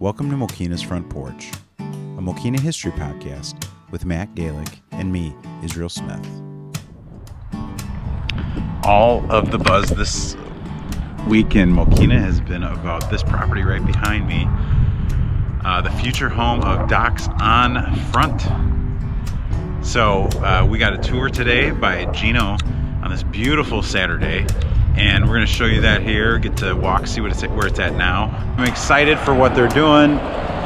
Welcome to Mokena's Front Porch, a Mokena history podcast with Matt Galick and me, Israel Smith. All of the buzz this week in Mokena has been about this property right behind me, the future home of Docks on Front. So we got a tour today by Gino on this beautiful Saturday, and we're going to show you that here, get to walk, see where it's at now. I'm excited for what they're doing.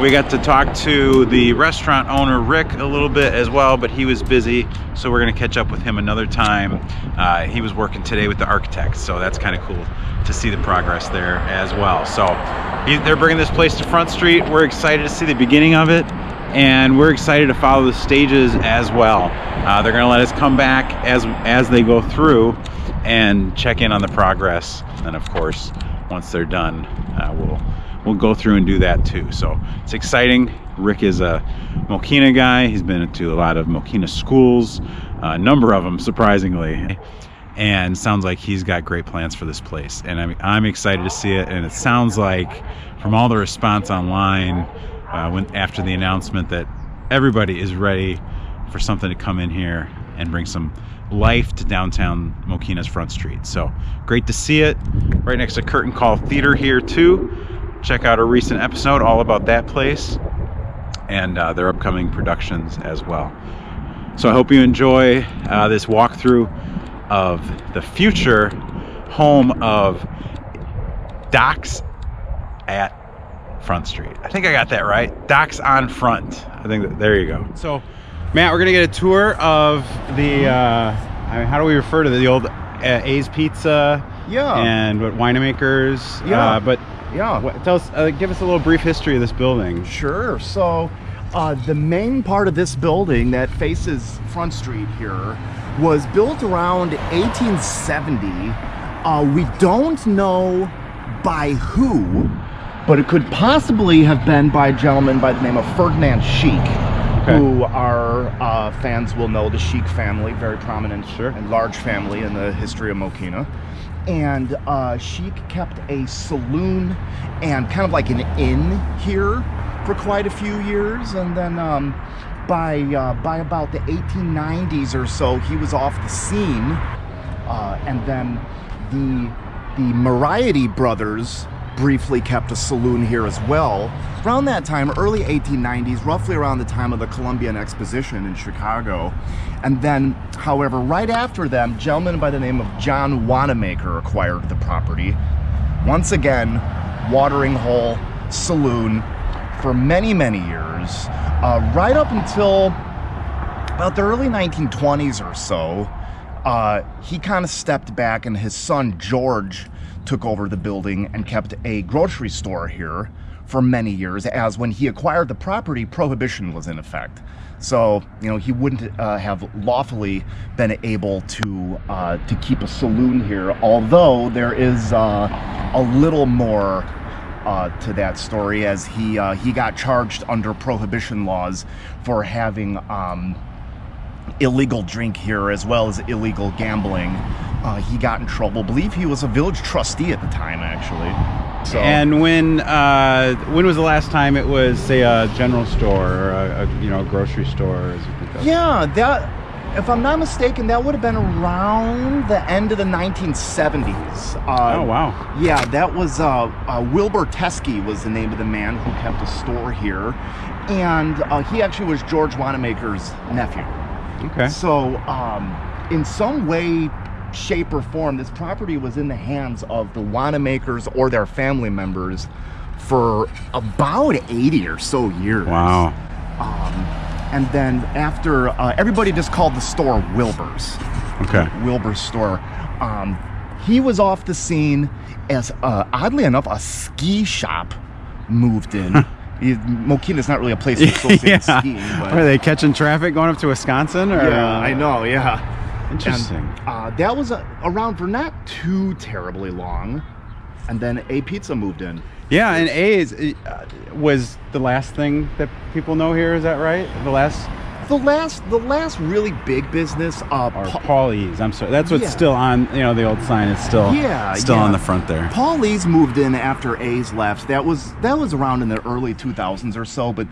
We got to talk to the restaurant owner, Rick, a little bit as well, but he was busy, so we're going to catch up with him another time. He was working today with the architects, so that's kind of cool to see the progress there as well. So they're bringing this place to Front Street. We're excited to see the beginning of it, and we're excited to follow the stages as well. They're going to let us come back as they go through and check in on the progress. And then, of course, once they're done, we'll go through and do that too. So it's exciting. Rick is a Mokena guy. He's been to a lot of Mokena schools, a number of them, surprisingly. And sounds like he's got great plans for this place. And I'm excited to see it. And it sounds like, from all the response online, after the announcement, that everybody is ready for something to come in here and bring some life to downtown Mokena's Front Street. So great to see it. Right next to Curtain Call Theater here too. Check out a recent episode all about that place and their upcoming productions as well. So I hope you enjoy this walkthrough of the future home of Docks at Front Street. I think I got that right. Docks on Front. I think there you go. So Matt, we're gonna get a tour of the how do we refer to the old A's Pizza? Yeah. And what Winemakers? Yeah. Tell us, give us a little brief history of this building. Sure. So the main part of this building that faces Front Street here was built around 1870. We don't know by who, but it could possibly have been by a gentleman by the name of Ferdinand Sheik. Okay. Who our fans will know, the Sheik family, very prominent and large family in the history of Mokena. And Sheik kept a saloon and kind of like an inn here for quite a few years. And then by about the 1890s or so, he was off the scene. And then the Moriarty brothers briefly kept a saloon here as well. Around that time, early 1890s, roughly around the time of the Columbian Exposition in Chicago. And then, however, right after them, a gentleman by the name of John Wanamaker acquired the property. Once again, watering hole, saloon, for many, many years. Right up until about the early 1920s or so, he kind of stepped back, and his son, George, took over the building and kept a grocery store here for many years, as when he acquired the property, prohibition was in effect. So, he wouldn't have lawfully been able to keep a saloon here, although there is a little more to that story, as he got charged under prohibition laws for having illegal drink here as well as illegal gambling. He got in trouble. I believe he was a village trustee at the time, actually. So. And when was the last time it was, say, a general store or a grocery store? Yeah, that, if I'm not mistaken, that would have been around the end of the 1970s. Oh wow! Yeah, that was Wilbur Teskey was the name of the man who kept a store here, and he actually was George Wanamaker's nephew. Okay. So, in some way, shape, or form, this property was in the hands of the Wanamakers or their family members for about 80 or so years. Wow. And then after, everybody just called the store Wilbur's. Okay. Wilbur's store. He was off the scene as, oddly enough, a ski shop moved in. Mokena's not really a place associated with skiing. But are they catching traffic going up to Wisconsin? Or? Yeah, I know, yeah. Interesting. And, that was around for not too terribly long. And then A Pizza moved in. Yeah, and A was the last thing that people know here, is that right? The last The last really big business, Or Paulie's, I'm sorry. That's what's Yeah. still on, the old sign is still on the front there. Paulie's moved in after A's left. That was around in the early 2000s or so, but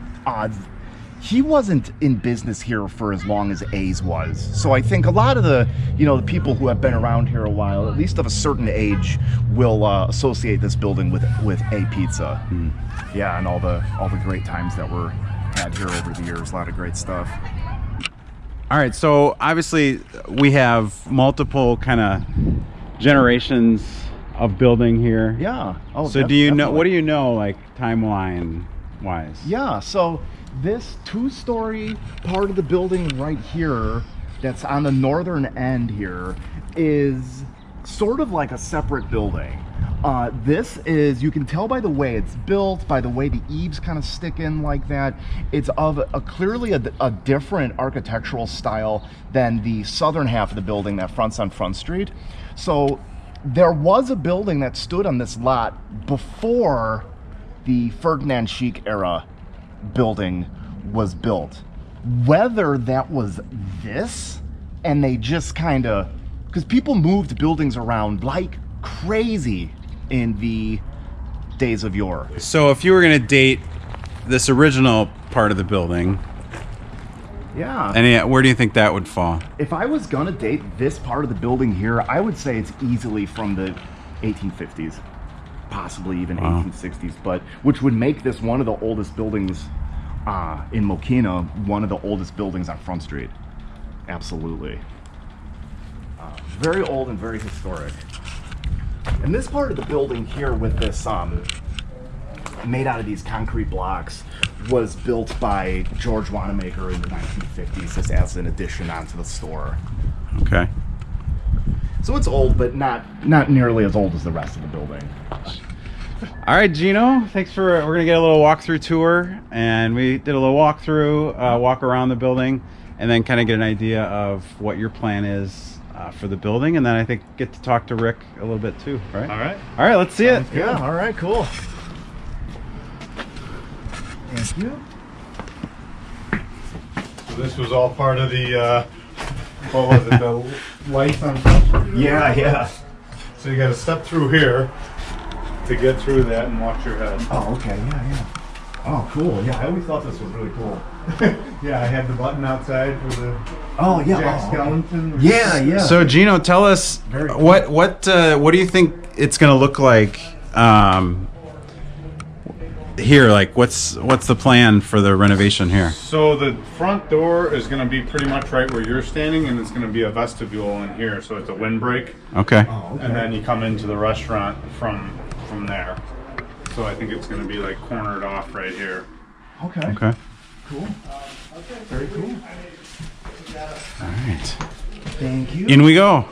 he wasn't in business here for as long as A's was. So I think a lot of the the people who have been around here a while, at least of a certain age, will associate this building with A Pizza. Yeah, and all the great times that were had here over the years. A lot of great stuff. All right, so obviously we have multiple kind of generations of building here. Yeah. Oh, so do you know, what do you know, like timeline wise? Yeah, so this two-story part of the building right here that's on the northern end here is sort of like a separate building. This is, you can tell by the way it's built, by the way the eaves kind of stick in like that. It's of clearly a different architectural style than the southern half of the building that fronts on Front Street. So there was a building that stood on this lot before the Ferdinand Chic era building was built. Whether that was this, and they just kind of, because people moved buildings around like crazy in the days of yore. So if you were going to date this original part of the building, yeah, where do you think that would fall? If I was gonna date this part of the building here, I would say it's easily from the 1850s, possibly even 1860s, but which would make this one of the oldest buildings in Mokena, one of the oldest buildings on Front Street. Absolutely. Very old and very historic. And this part of the building here with this made out of these concrete blocks was built by George Wanamaker in the 1950s, just as an addition onto the store. Okay. So it's old, but not nearly as old as the rest of the building. All right, Gino, thanks we're gonna get a little walkthrough tour, and we did a little walkthrough, walk around the building, and then kind of get an idea of what your plan is for the building, and then I think get to talk to Rick a little bit too, right? All right, let's see it. Yeah, all right, cool. Thank you. So this was all part of the, what was it, the lights on Front Street? Yeah. So you gotta step through here to get through that and watch your head. Oh, okay, yeah. Oh, cool. Yeah, I always thought this was really cool. Yeah, I had the button outside for the Jack Okay. Skellington. Yeah. So Gino, tell us Very cool. what do you think it's gonna look like here? Like, what's the plan for the renovation here? So the front door is gonna be pretty much right where you're standing, and it's gonna be a vestibule in here, so it's a windbreak. Okay. Oh, okay. And then you come into the restaurant from there. So I think it's gonna be like cornered off right here. Okay. Cool. Very cool. All right. Thank you. In we go.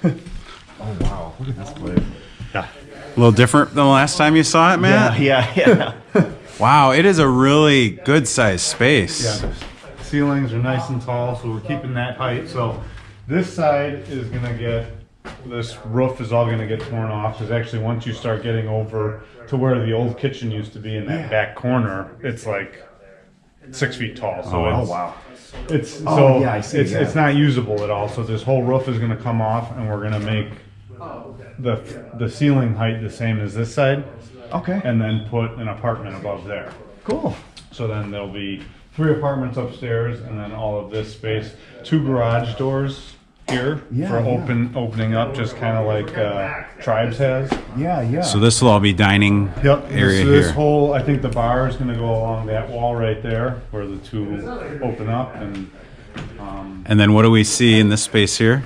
Oh, wow. Look at this place. Yeah. A little different than the last time you saw it, Matt? Yeah. Wow, it is a really good sized space. Yeah, the ceilings are nice and tall, so we're keeping that height. So this side is gonna get, this roof is all gonna get torn off, because actually once you start getting over to where the old kitchen used to be in that back corner, it's like 6 feet tall. So Oh, it's, wow. it's Oh, so yeah, I see, it's yeah. it's not usable at all. So this whole roof is gonna come off, and we're gonna make the ceiling height the same as this side, Okay. and then put an apartment above there. Cool. So then there'll be 3 apartments upstairs, and then all of this space, 2 garage doors here for opening up, just kind of like Tribes has. Yeah. So this will all be dining Yep. area So this here. whole, I think the bar is going to go along that wall right there, where the 2 open up, and And then what do we see in this space here?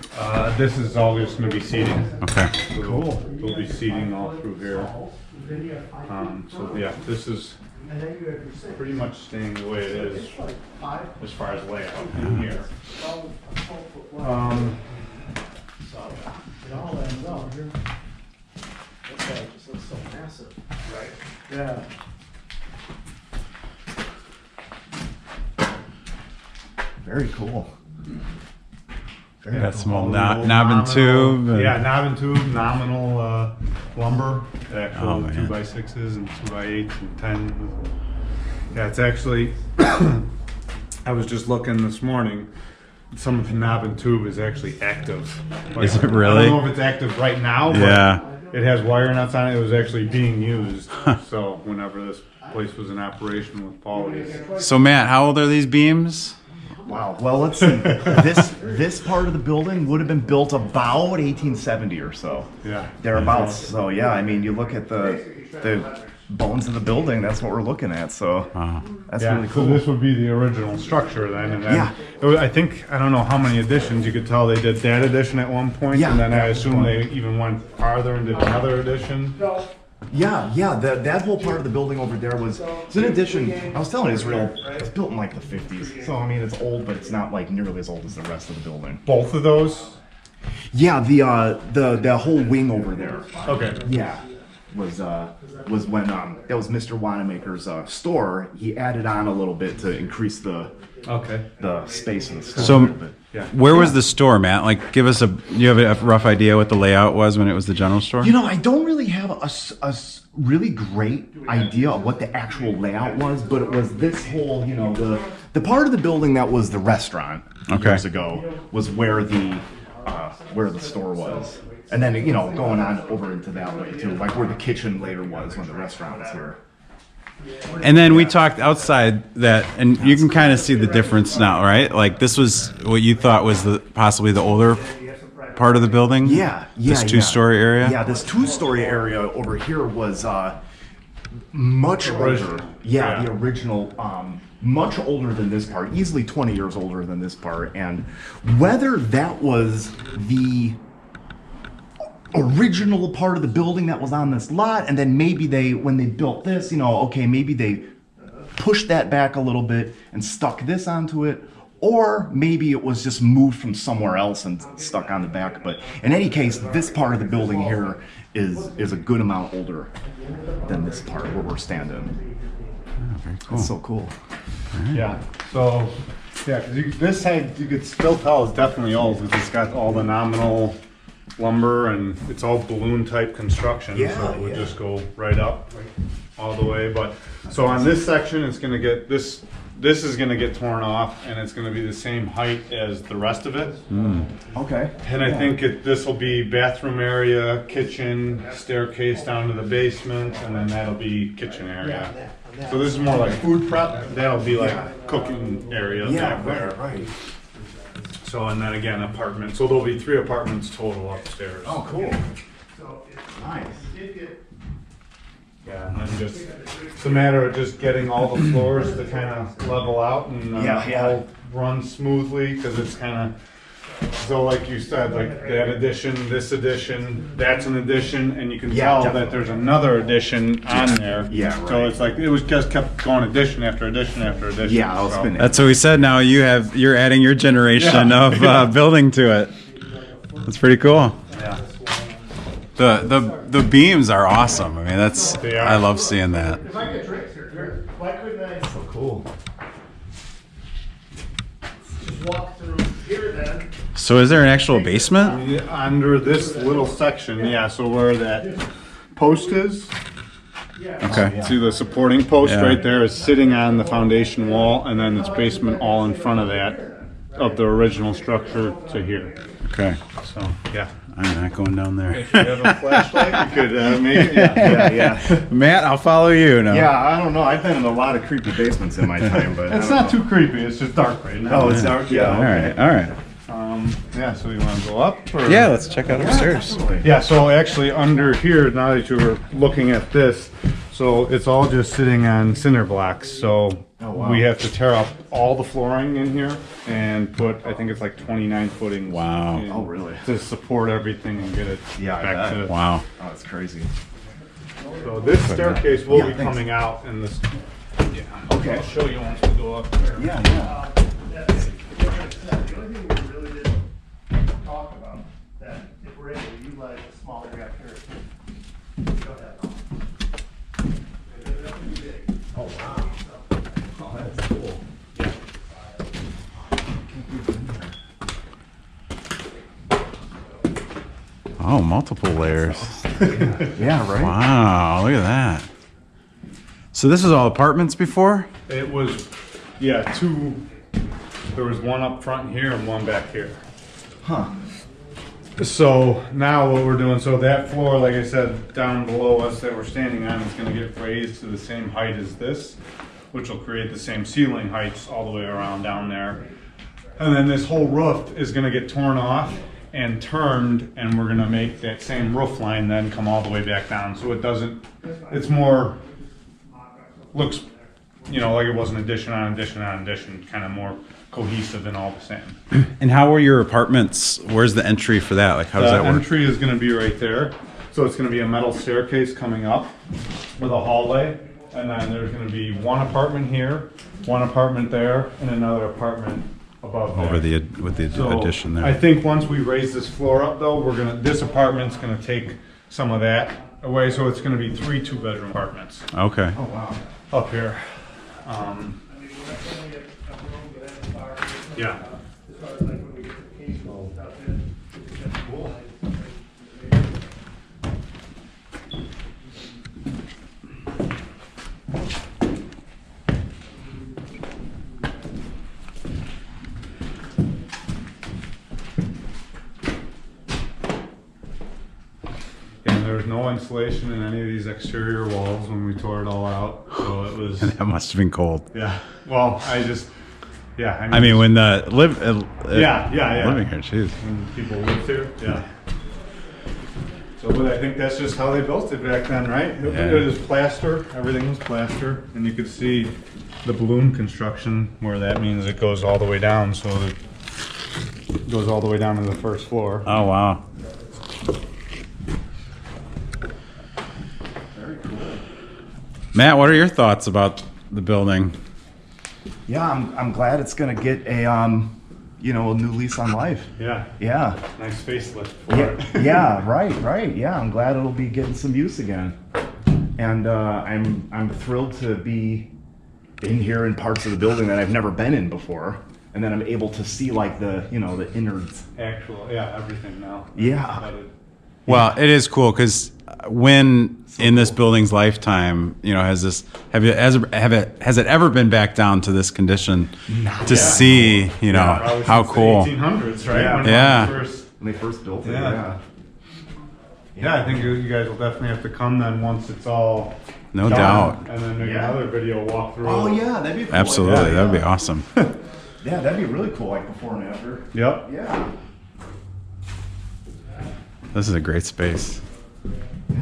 this is all just going to be seating. Okay. So cool. There'll be seating all through here. So yeah, this is pretty much staying the way it is as far as layout in here. Yeah. Very cool. Got some old All the knob and tube. and- Yeah, knob and tube, nominal lumber, actual Oh, man. 2x6s and 2x8s and 10s. Yeah, it's actually I was just looking this morning. Some of the knob and tube is actually active. Like, Is it really? I don't know if it's active right now, but Yeah. it has wire nuts on it. It was actually being used. So whenever this place was in operation with Paulie's. So Matt, how old are these beams? Wow. Well, let's see. This part of the building would have been built about 1870 or so. Yeah. Thereabouts. So yeah, I mean, you look at the bones of the building. That's what we're looking at. So that's Yeah, really cool. so this would be the original structure then, and then Yeah. it was, I think, I don't know how many additions. You could tell they did that addition at one point, Yeah. and then I assume they even went farther and did another addition. Yeah. That whole part of the building over there was in addition. I was telling Israel, it's built in like the 50s. So I mean, it's old, but it's not like nearly as old as the rest of the building. Both of those. Yeah, the whole wing over there. Okay. Yeah, was when that was Mr. Wanamaker's store. He added on a little bit to increase the space in the store a So, little bit. Yeah. where was the store, Matt? Like, give us you have a rough idea what the layout was when it was the general store? You know, I don't really have a really great idea of what the actual layout was, but it was this whole, you know, the part of the building that was the restaurant years ago was where the store was. And then, you know, going on over into that way too, like where the kitchen later was when the restaurant was here. And then we talked outside that, and you can kind of see the difference now, right? Like this was what you thought was possibly the older part of the building. Yeah. This two-story area. Yeah, this two-story area over here was much older. Yeah, the original. Much older than this part, easily 20 years older than this part. And whether that was the original part of the building that was on this lot, and then maybe when they built this, you know, okay, maybe they pushed that back a little bit and stuck this onto it, or maybe it was just moved from somewhere else and stuck on the back. But in any case, this part of the building here is a good amount older than this part where we're standing. Very cool. That's so cool. Yeah. So, yeah, because this side you could still tell is definitely old because it's got all the nominal lumber and it's all balloon type construction. Yeah, so it would yeah. just go right up all the way. But so on this section, it's going to get this is going to get torn off and it's going to be the same height as the rest of it. Okay. And I think this will be bathroom area, kitchen, staircase down to the basement, and then that'll be kitchen area. So this is more like food prep. That'll be like cooking area back there. right. So and then again apartment. So there'll be 3 apartments total upstairs. Oh, cool. Nice. Yeah, and then just it's a matter of just getting all the floors to kind of level out and all run smoothly because it's kind of. So like you said, like that addition, this addition, that's an addition, and you can tell that there's another addition on there. Yeah, So right. it's like it was just kept going addition after addition after addition. Yeah, I'll spin it. That's what we said. Now you're adding your generation of building to it. That's pretty cool. Yeah. The beams are awesome. I mean, They are. I love seeing that. If I could drink here, why couldn't I? So cool. Just walk through here then. So is there an actual basement? Yeah, under this little section, yeah. So where that post is, Okay. see the supporting post Yeah. right there is sitting on the foundation wall, and then it's basement all in front of that, of the original structure to here. Okay. So yeah. I'm not going down there. If you have a flashlight, you could make it. Yeah. Matt, I'll follow you now. Yeah, I don't know. I've been in a lot of creepy basements in my time, but It's not too creepy. It's just dark right now. Oh, it's dark. Yeah. All right. All right. Yeah. So you want to go up? Or? Yeah, let's check out upstairs. Yeah, so actually under here, now that you were looking at this, so it's all just sitting on cinder blocks. So we have to tear up all the flooring in here and put, I think it's like 29 footings. Wow. in Oh, really? To support everything and get it Yeah, I back bet. to. Wow. Oh, that's crazy. So this staircase will be thanks. coming out in this. Yeah. Okay. I'll show you once we go up there. Yeah. Talk about that if we're able to utilize a smaller gap here. Go ahead. Oh, wow. Oh, that's cool. Oh, multiple layers. Yeah, right? Wow, look at that. So this was all apartments before? It was, yeah, two There was one up front here and one back here. Huh. So now what we're doing, so that floor, like I said, down below us that we're standing on is gonna get raised to the same height as this, which will create the same ceiling heights all the way around down there. And then this whole roof is gonna get torn off and turned, and we're gonna make that same roof line then come all the way back down. So it doesn't, it's more, looks, you know, like it was an addition on addition on addition, kind of more cohesive and all the same. And how are your apartments? Where's the entry for that? Like, how does that The work? entry is gonna be right there. So it's gonna be a metal staircase coming up with a hallway. And then there's gonna be one apartment here, one apartment there, and another apartment above there. Over the with the So, addition there. I think once we raise this floor up though, this apartment's gonna take some of that away, so it's gonna be 3 2-bedroom apartments Okay. Oh, wow. up here. Yeah. And there was no insulation in any of these exterior walls when we tore it all out, so it was, That must have been cold. yeah. Well, I mean, when the yeah. living here, jeez. When people lived here, yeah. So, but I think that's just how they built it back then, right? Yeah. It was plaster, everything was plaster, and you could see the balloon construction, where that means it goes all the way down, so it goes all the way down to the first floor. Oh wow. Matt, what are your thoughts about the building? Yeah, I'm glad it's gonna get a you know, a new lease on life. Yeah, Yeah. nice facelift for Yeah, it. yeah, right. Yeah, I'm glad it'll be getting some use again. And I'm thrilled to be in here in parts of the building that I've never been in before. And then I'm able to see like the, you know, the innards. Actual, yeah, everything now. Yeah. Well, it is cool because when in this building's lifetime, you know, has it ever been back down to this condition to see, you know, Probably how since cool? the 1800s, right? Yeah. When Yeah. When they first built it, Yeah. yeah. Yeah, I think you guys will definitely have to come then once it's all No done, doubt. and then make Yeah. another video walkthrough. Oh yeah, that'd be cool. Absolutely, Yeah, that'd be yeah. awesome. Yeah, that'd be really cool, like before and after. Yep. Yeah. This is a great space. Yeah,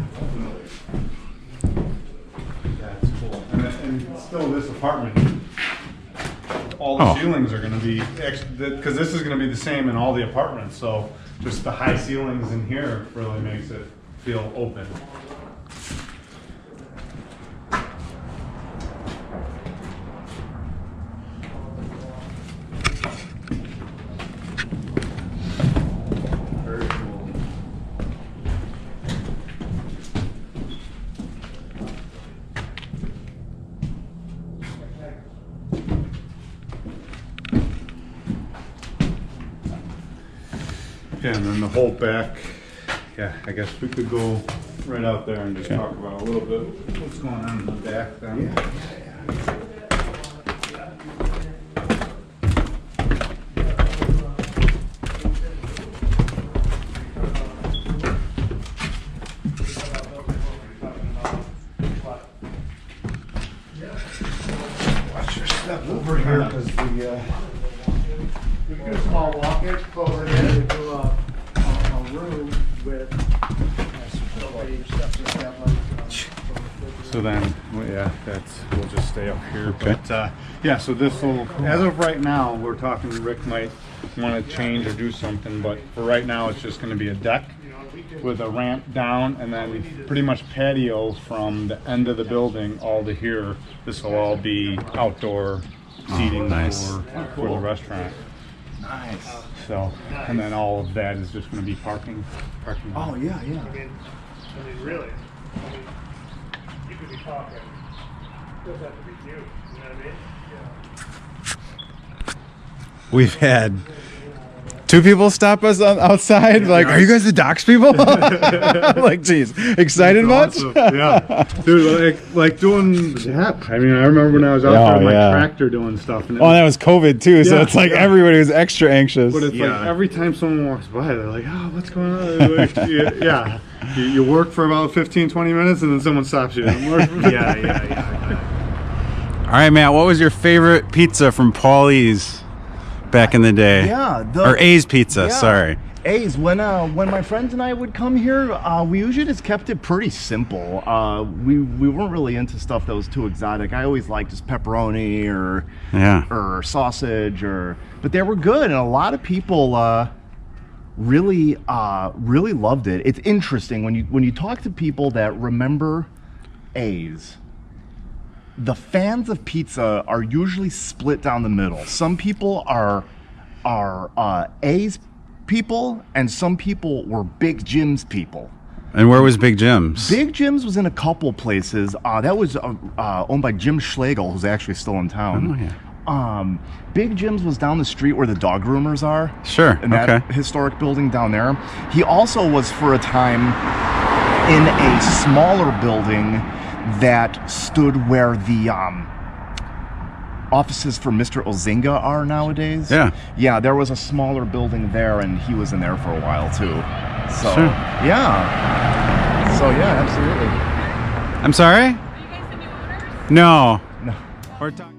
it's cool. And still, this apartment, all the Oh. ceilings are going to be because this is going to be the same in all the apartments. So just the high ceilings in here really makes it feel open. Very cool. Yeah, and then the whole back, yeah, I guess we could go right out there and just talk about a little bit what's going on in the back then. Watch your step over here because the We can do a small walk-in, over there, we do a room with So then, well, yeah, we'll just stay up here. Okay. But yeah, so this will, as of right now, we're talking, Rick might want to change or do something, but for right now, it's just going to be a deck with a ramp down and then pretty much patio from the end of the building all to here. This will all be outdoor seating nice. for the restaurant. nice. So, and then all of that is just going to be parking. Oh yeah, yeah. I mean, really, you could be talking, doesn't have to be you, you know what I mean? We've had 2 people stop us outside. Like, are you guys the Doc's people? Like, geez, excited much? Awesome. Yeah, dude, like doing. Yeah, I mean, I remember when I was out there with my tractor doing stuff. And Oh, that was COVID too, so it's like everybody was extra anxious. But it's like every time someone walks by, they're like, "Oh, what's going on?" Like, you work for about 15, 20 minutes, and then someone stops you. Yeah. All right, Matt. What was your favorite pizza from Paulie's back in the day? Or A's Pizza. Sorry. A's. When my friends and I would come here, we usually just kept it pretty simple. We weren't really into stuff that was too exotic. I always liked just pepperoni or sausage but they were good, and a lot of people really loved it. It's interesting when you talk to people that remember A's. The fans of pizza are usually split down the middle. Some people are A's people, and some people were Big Jim's people. And where was Big Jim's? Big Jim's was in a couple places. That was owned by Jim Schlegel, who's actually still in town. Oh, yeah. Big Jim's was down the street where the dog groomers are. Sure. In that historic building down there. He also was for a time in a smaller building that stood where the offices for Mr. Ozinga are nowadays. Yeah, there was a smaller building there, and he was in there for a while too. So absolutely. I'm sorry? Are you guys the new owners? No. No. We're talking.